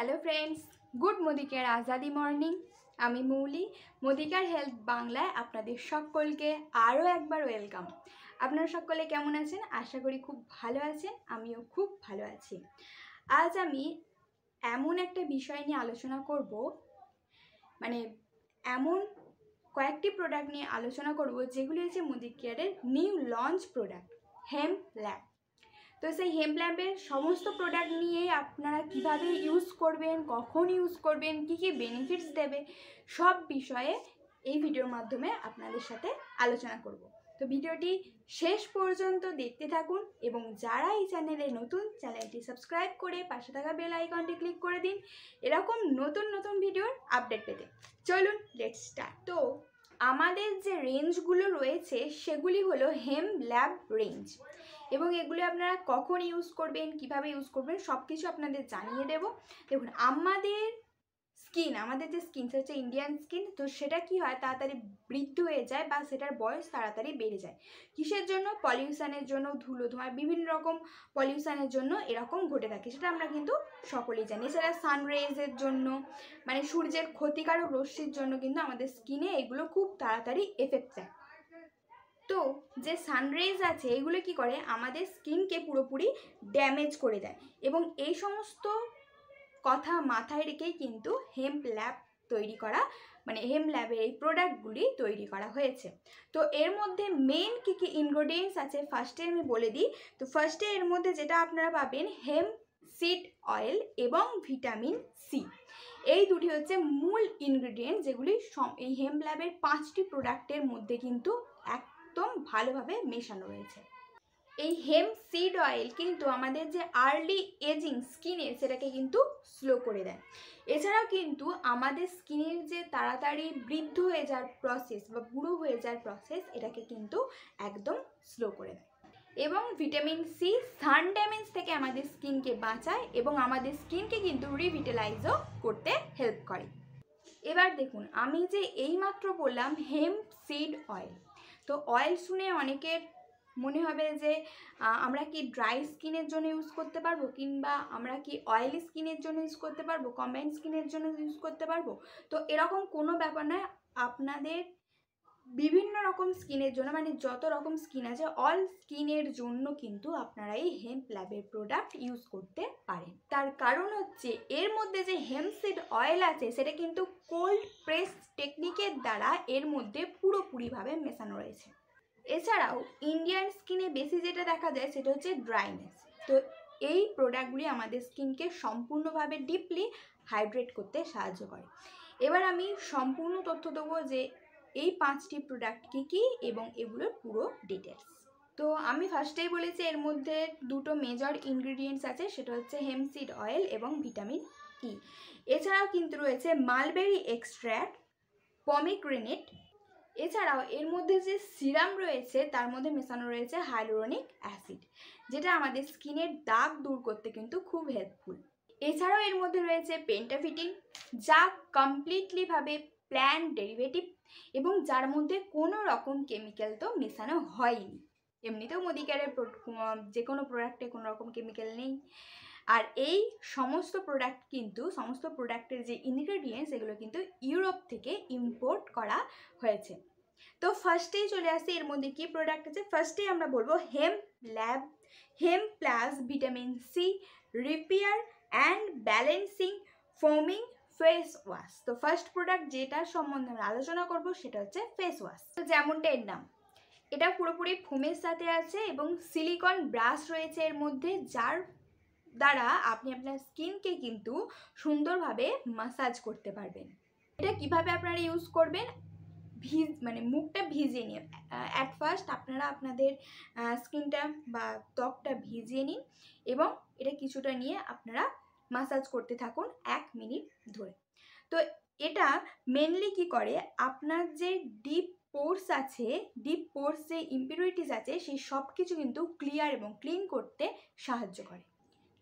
Hello friends, good Modicare Azadi morning. আমি মৌলি, মোদিকার health বাংলায় আপনাদের সকলকে আরও একবার ওয়েলকাম। আপনারা সকলে কেমন আছেন? আশা করি খুব ভালো আছেন। আমিও খুব ভালো আছি। আজ আমি এমন একটা বিষয় নিয়ে আলোচনা করব, এমন কয়েকটি প্রোডাক্ট নিয়ে আলোচনা করব যেগুলি হচ্ছে মোদিকেয়ারের new launch product hemp lab. তো সেই হেম্প ল্যাবের সমস্ত প্রোডাক্ট নিয়ে আপনারা কিভাবে ইউজ করবেন, কখন ইউজ করবেন, কী কী বেনিফিটস দেবে, সব বিষয়ে এই ভিডিওর মাধ্যমে আপনাদের সাথে আলোচনা করব। তো ভিডিওটি শেষ পর্যন্ত দেখতে থাকুন এবং যারা এই চ্যানেলে নতুন, চ্যানেলটি সাবস্ক্রাইব করে পাশে থাকা বেল আইকনটি ক্লিক করে দিন এরকম নতুন নতুন ভিডিওর আপডেট পেতে। চলুন লেটস স্টার্ট। তো আমাদের যে রেঞ্জগুলো রয়েছে সেগুলি হলো হেম্প ল্যাব রেঞ্জ, এবং এগুলি আপনারা কখন ইউজ করবেন, কিভাবে ইউজ করবেন, সব কিছু আপনাদের জানিয়ে দেব। দেখুন, আমাদের যে স্কিন সেটা হচ্ছে ইন্ডিয়ান স্কিন। তো সেটা কি হয়, তাড়াতাড়ি বৃদ্ধ হয়ে যায় বা সেটার বয়স তাড়াতাড়ি বেড়ে যায়। কিসের জন্য? পলিউশনের জন্য, ধুলো ধোঁয়া, বিভিন্ন রকম পলিউশনের জন্য এরকম ঘটে থাকে, সেটা আমরা কিন্তু সকলেই জানি। এছাড়া সানরেজের জন্য, সূর্যের ক্ষতিকারক রশ্মির জন্য কিন্তু আমাদের স্কিনে এগুলো খুব তাড়াতাড়ি এফেক্ট দেয়। তো যে সানরেজ আছে এগুলো কি করে, আমাদের স্কিনকে পুরোপুরি ড্যামেজ করে দেয়, এবং এই সমস্ত কথা মাথায় রেখেই কিন্তু হেম্প ল্যাব তৈরি করা, হেম্প ল্যাবের এই প্রোডাক্টগুলি তৈরি করা হয়েছে। তো এর মধ্যে মেন কী কী ইনগ্রেডিয়েন্টস আছে ফার্স্টে আমি বলে দিই। তো ফার্স্টে এর মধ্যে যেটা আপনারা পাবেন, হেম্প সিড অয়েল এবং ভিটামিন সি। এই দুটি হচ্ছে মূল ইনগ্রেডিয়েন্ট, যেগুলি এই হেম্প ল্যাবের 5টি প্রোডাক্টের মধ্যে কিন্তু একদম ভালোভাবে মেশানো রয়েছে। এই হেম্প সিড অয়েল কিন্তু আমাদের যে আর্লি এজিং স্কিনের সেটাকে কিন্তু স্লো করে দেয়। এছাড়াও কিন্তু আমাদের স্কিনের যে তাড়াতাড়ি বৃদ্ধ হয়ে যাওয়ার প্রসেস বা বুড়ো হয়ে যাওয়ার প্রসেস, এটাকে কিন্তু একদম স্লো করে দেয়। এবং ভিটামিন সি সান ড্যামেজ থেকে আমাদের স্কিনকে বাঁচায় এবং আমাদের স্কিনকে কিন্তু রিভিটালাইজও করতে হেল্প করে। এবার দেখুন, আমি যে এইমাত্র বললাম হেম্প সিড অয়েল, তো অয়েল শুনে অনেকের মনে হবে যে আমরা কি ড্রাই স্কিনের জন্য ইউজ করতে পারবো, কিংবা আমরা কি অয়েলি স্কিনের জন্য ইউজ করতে পারবো, কম্বাইন্ড স্কিনের জন্য ইউজ করতে পারবো। তো এরকম কোনো ব্যাপার নয়। আপনাদের বিভিন্ন রকম স্কিনের জন্য, যত রকম স্কিন আছে অল স্কিনের জন্য কিন্তু আপনারা এই হেম্প ল্যাবের প্রোডাক্ট ইউজ করতে পারেন। তার কারণ হচ্ছে এর মধ্যে যে হেম্প সিড অয়েল আছে সেটা কিন্তু কোল্ড প্রেস টেকনিকের দ্বারা এর মধ্যে পুরোপুরিভাবে মেশানো রয়েছে। এছাড়াও ইন্ডিয়ান স্কিনে বেশি যেটা দেখা যায় সেটা হচ্ছে ড্রাইনেস। তো এই প্রোডাক্টগুলি আমাদের স্কিনকে সম্পূর্ণভাবে ডিপলি হাইড্রেট করতে সাহায্য করে। এবার আমি সম্পূর্ণ তথ্য দেবো যে এই 5টি প্রোডাক্ট কী কী এবং এগুলোর পুরো ডিটেলস। তো আমি ফার্স্টেই বলেছি এর মধ্যে দুটো মেজর ইনগ্রিডিয়েন্টস আছে, সেটা হচ্ছে হেম্প সিড অয়েল এবং ভিটামিন ই। এছাড়াও কিন্তু রয়েছে মালবেরি এক্সট্র্যাক্ট, পমিগ্রেনেট। এছাড়াও এর মধ্যে যে সিরাম রয়েছে তার মধ্যে মেশানো রয়েছে হাইলুরোনিক অ্যাসিড, যেটা আমাদের স্কিনের দাগ দূর করতে কিন্তু খুব হেল্পফুল। এছাড়াও এর মধ্যে রয়েছে পেন্টাফিটিন, যা কমপ্লিটলিভাবে প্ল্যান্ট ডেরিভেটিভ এবং যার মধ্যে কোনো রকম কেমিক্যাল তো মেশানো হয়নি। এমনিতেও মোদিকেয়ারের যে কোনো প্রোডাক্টে কোনো রকম কেমিক্যাল নেই। আর এই সমস্ত প্রোডাক্টের যে ইনগ্রেডিয়েন্টস এগুলো কিন্তু ইউরোপ থেকে ইম্পোর্ট করা হয়েছে। তো ফার্স্টেই চলে আসি এর মধ্যে কি প্রোডাক্ট আছে। ফার্স্টেই আমরা বলবো hemp plus vitamin C repair and balancing foaming face wash. তো ফার্স্ট প্রোডাক্ট যেটার সম্বন্ধে আমরা আলোচনা করব সেটা হচ্ছে ফেস ওয়াশ। তো যেমনটা এর নাম, এটা পুরোপুরি ফোমের সাথে আছে এবং সিলিকন ব্রাশ রয়েছে এর মধ্যে, যার দ্বারা আপনি আপনার স্কিনকে কিন্তু সুন্দরভাবে মাসাজ করতে পারবেন। এটা কিভাবে আপনারা ইউজ করবেন, মুখটা ভিজিয়ে নিয়ে অ্যাট ফার্স্ট আপনারা আপনাদের স্কিনটা বা ত্বকটা ভিজিয়ে নিন এবং এটা কিছুটা নিয়ে আপনারা মাসাজ করতে থাকুন 1 মিনিট ধরে। তো এটা মেনলি কি করে, আপনার যে ডিপ পোর্স যে ইম্পিউরিটিস আছে সেই সব কিছু কিন্তু ক্লিয়ার এবং ক্লিন করতে সাহায্য করে।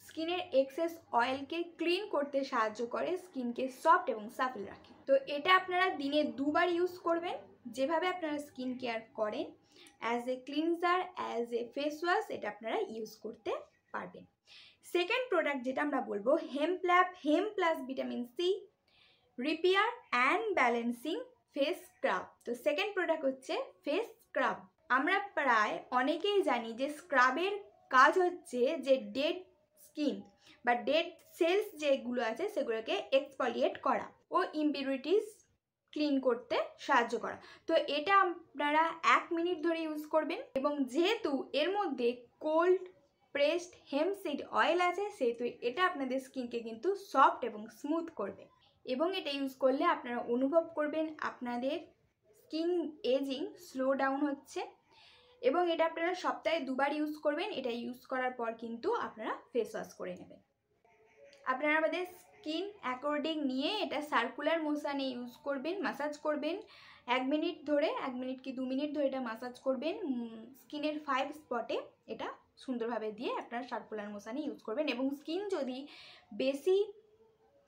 স্কিনের এক্সেস অয়েলকে ক্লিন করতে সাহায্য করে, স্কিনকে সফট এবং সাফল রাখে। তো এটা আপনারা দিনে 2 বার ইউজ করবেন, যেভাবে আপনারা স্কিন কেয়ার করেন, as a cleanser, as a face wash এটা আপনারা ইউজ করতে পারবেন। সেকেন্ড প্রোডাক্ট যেটা আমরা বলবো hemp lab hemp plus vitamin C repair and balancing face scrub. তো সেকেন্ড প্রোডাক্ট হচ্ছে ফেস স্ক্রাব। আমরা প্রায় অনেকেই জানি যে স্ক্রাবের কাজ হচ্ছে যে ডেড স্কিন বা ডেড সেলস যেগুলো আছে সেগুলোকে এক্সফলিয়েট করা ও ইমপিউরিটিস ক্লিন করতে সাহায্য করা। তো এটা আপনারা 1 মিনিট ধরে ইউজ করবেন এবং যেহেতু এর মধ্যে cold pressed hemp seed oil আছে সেহেতু এটা আপনাদের স্কিনকে কিন্তু সফট এবং স্মুথ করবে এবং এটা ইউজ করলে আপনারা অনুভব করবেন আপনাদের স্কিন এজিং স্লো ডাউন হচ্ছে এবং এটা আপনারা সপ্তাহে 2 বার ইউজ করবেন। এটা ইউজ করার পর কিন্তু আপনারা ফেস ওয়াশ করে নেবেন। আপনারা আমাদের স্কিন অ্যাকর্ডিং নিয়ে এটা সার্কুলার মোশনে ইউজ করবেন, মাসাজ করবেন 1 মিনিট ধরে, 1 মিনিট কি 2 মিনিট ধরে এটা মাসাজ করবেন স্কিনের 5 স্পটে। এটা সুন্দরভাবে দিয়ে আপনারা সার্কুলার মোশনে ইউজ করবেন এবং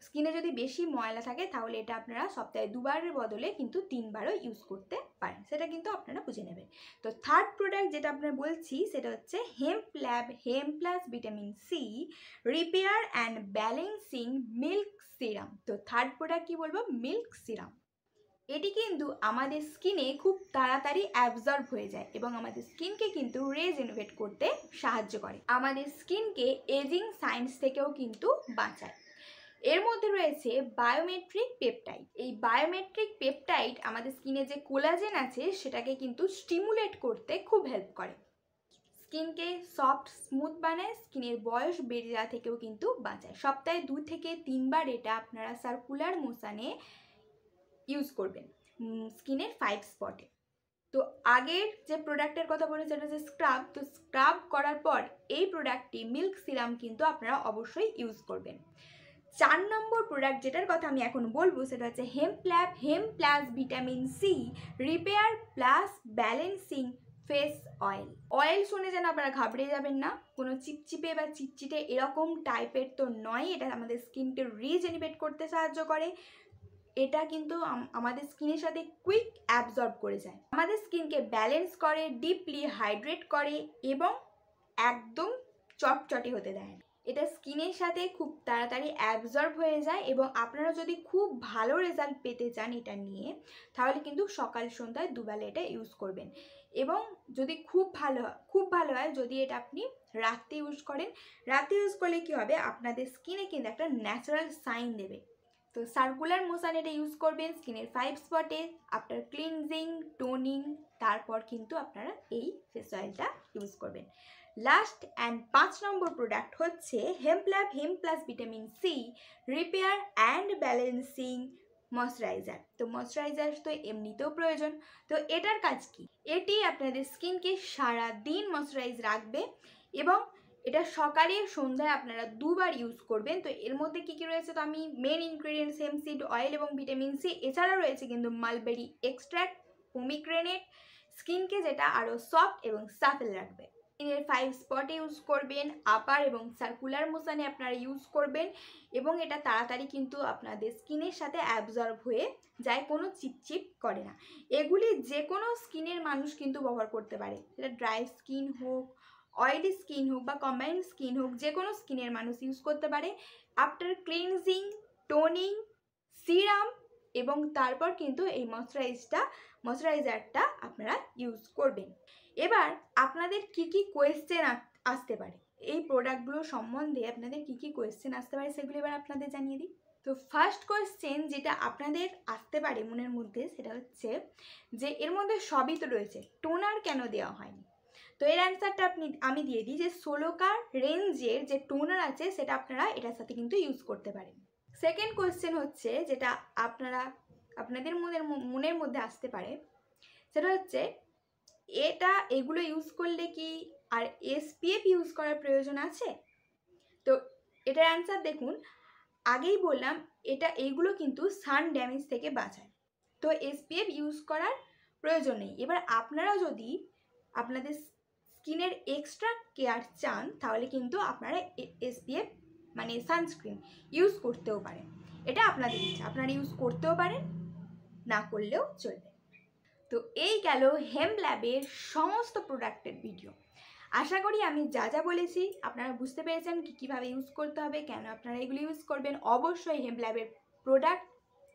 স্কিনে যদি বেশি ময়লা থাকে তাহলে এটা আপনারা সপ্তাহে 2 বারের বদলে কিন্তু 3 বারও ইউজ করতে পারেন, সেটা কিন্তু আপনারা বুঝে নেবেন। তো থার্ড প্রোডাক্ট যেটা আপনারা বলছি সেটা হচ্ছে hemp lab hemp plus vitamin C repair and balancing milk serum. তো থার্ড প্রোডাক্ট কি বলবো, মিল্ক সিরাম। এটি কিন্তু আমাদের স্কিনে খুব তাড়াতাড়ি অ্যাবজর্ব হয়ে যায় এবং আমাদের স্কিনকে কিন্তু রিজেনারেট করতে সাহায্য করে, আমাদের স্কিনকে এজিং সাইন্স থেকেও কিন্তু বাঁচায়। এর মধ্যে রয়েছে বায়োমেট্রিক পেপটাইড। এই বায়োমেট্রিক পেপটাইড আমাদের স্কিনে যে কোলাজেন আছে সেটাকে কিন্তু স্টিমুলেট করতে খুব হেল্প করে, স্কিনকে সফট স্মুথ বানায়, স্কিনের বয়স বেড়ে যাওয়া থেকেও কিন্তু বাঁচায়। সপ্তাহে 2 থেকে 3 বার এটা আপনারা সার্কুলার মোশনে ইউজ করবেন স্কিনের 5 স্পটে। তো আগের যে প্রোডাক্টের কথা বলে সেটা হচ্ছে স্ক্রাব। তো স্ক্রাব করার পর এই প্রোডাক্টটি মিল্ক সিরাম কিন্তু আপনারা অবশ্যই ইউজ করবেন। 4 নম্বর প্রোডাক্ট যেটার কথা আমি এখন বলবো সেটা হচ্ছে hemp lab hemp plus vitamin C repair plus balancing face oil. Oil শুনে যেন আপনারা ঘাবড়ে যাবেন না, কোনো চিপচিপে বা চিটচিটে এরকম টাইপের তো নয়। এটা আমাদের স্কিনকে রিজেনারেট করতে সাহায্য করে, এটা কিন্তু আমাদের স্কিনের সাথে কুইক অ্যাবজর্ব করে যায়, আমাদের স্কিনকে ব্যালেন্স করে, ডিপলি হাইড্রেট করে এবং একদম চটচটে হতে দেয়। এটা স্কিনের সাথে খুব তাড়াতাড়ি অ্যাবজর্ব হয়ে যায় এবং আপনারা যদি খুব ভালো রেজাল্ট পেতে চান এটা নিয়ে তাহলে কিন্তু সকাল সন্ধ্যায় 2 বেলা এটা ইউজ করবেন এবং যদি খুব ভালো হয় যদি এটা আপনি রাতে ইউজ করেন। রাতে ইউজ করলে কি হবে, আপনাদের স্কিনে কিন্তু একটা ন্যাচারাল সাইন দেবে। তো সার্কুলার মোশন এটা ইউজ করবেন স্কিনের 5 স্পটে আফটার ক্লিনজিং টোনিং, তারপর কিন্তু আপনারা এই ফেস অয়েলটা ইউজ করবেন। লাস্ট অ্যান্ড 5 নম্বর প্রোডাক্ট হচ্ছে hemp lab hemp plus vitamin C repair and balancing moisturiser. তো ময়শ্চারাইজার তো এমনিতেও প্রয়োজন, তো এটার কাজ কি, এটি আপনাদের স্কিনকে সারা দিন ময়শ্চারাইজ রাখবে এবং এটা সকালে সন্ধ্যায় আপনারা 2 বার ইউজ করবেন। তো এর মধ্যে কী কী রয়েছে, তো আমি main ingredients hemp seed oil এবং ভিটামিন সি, এছাড়া রয়েছে কিন্তু মালবেরি এক্সট্র্যাক্ট, পমিগ্রেনেট, স্কিনকে যেটা আরও সফট এবং সাফেল রাখবে। স্কিনের 5 স্পটে ইউজ করবেন, আপার এবং সার্কুলার মোশনে আপনারা ইউজ করবেন এবং এটা তাড়াতাড়ি কিন্তু আপনাদের স্কিনের সাথে অ্যাবজর্ব হয়ে যায়, কোনো চিপচিপ করে না। এগুলি যে কোনো স্কিনের মানুষ কিন্তু ব্যবহার করতে পারে, সেটা ড্রাই স্কিন হোক, অয়েলি স্কিন হোক বা কম্বাইন্ড স্কিন হোক, যে কোনো স্কিনের মানুষ ইউজ করতে পারে। আফটার ক্লিনজিং টোনিং সিরাম এবং তারপর কিন্তু এই ময়শ্চারাইজারটা আপনারা ইউজ করবেন। এবার আপনাদের কি কি কোয়েশ্চেন আসতে পারে, এই প্রোডাক্টগুলো সম্বন্ধে আপনাদের কি কি কোয়েশ্চেন আসতে পারে সেগুলো এবার আপনাদের জানিয়ে দিই। তো ফার্স্ট কোয়েশ্চেন যেটা আপনাদের আসতে পারে মনের মধ্যে সেটা হচ্ছে যে এর মধ্যে সবই তো রয়েছে, টোনার কেন দেওয়া হয়নি। তো এর অ্যান্সারটা আমি দিয়ে দিই যে সোলোকার রেঞ্জের যে টোনার আছে সেটা আপনারা এটার সাথে কিন্তু ইউজ করতে পারেন। সেকেন্ড কোয়েশ্চেন হচ্ছে যেটা আপনাদের মনের মধ্যে আসতে পারে সেটা হচ্ছে এগুলো ইউজ করলে কি আর SPF ইউজ করার প্রয়োজন আছে। তো এটার অ্যান্সার দেখুন, আগেই বললাম এইগুলো কিন্তু সান ড্যামেজ থেকে বাঁচায়, তো SPF ইউজ করার প্রয়োজন নেই। এবার আপনারা যদি আপনাদের স্কিনের এক্সট্রা কেয়ার চান তাহলে কিন্তু আপনারা SPF মানে সানস্ক্রিন ইউজ করতেও পারেন, এটা আপনাদের ইচ্ছা, আপনারা ইউজ করতেও পারেন, না করলেও চলবে। তো এই গেল হেম্প ল্যাবের সমস্ত প্রোডাক্টের ভিডিও। আশা করি আমি যা যা বলেছি আপনারা বুঝতে পেরেছেন কীভাবে ইউজ করতে হবে, কেন আপনারা এগুলি ইউজ করবেন। অবশ্যই হেম্প ল্যাবের প্রোডাক্ট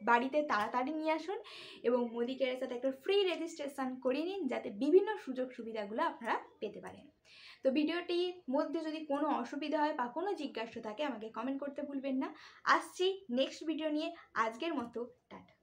বাড়িতে তাড়াতাড়ি নিয়ে আসুন এবং মোদি কেয়ারের সাথে একটা ফ্রি রেজিস্ট্রেশন করে নিন, যাতে বিভিন্ন সুযোগ সুবিধাগুলো আপনারা পেতে পারেন। তো ভিডিওটির মধ্যে যদি কোনো অসুবিধা হয় বা কোনো জিজ্ঞাসা থাকে আমাকে কমেন্ট করতে ভুলবেন না। আসছি নেক্সট ভিডিও নিয়ে, আজকের মতো টাটা।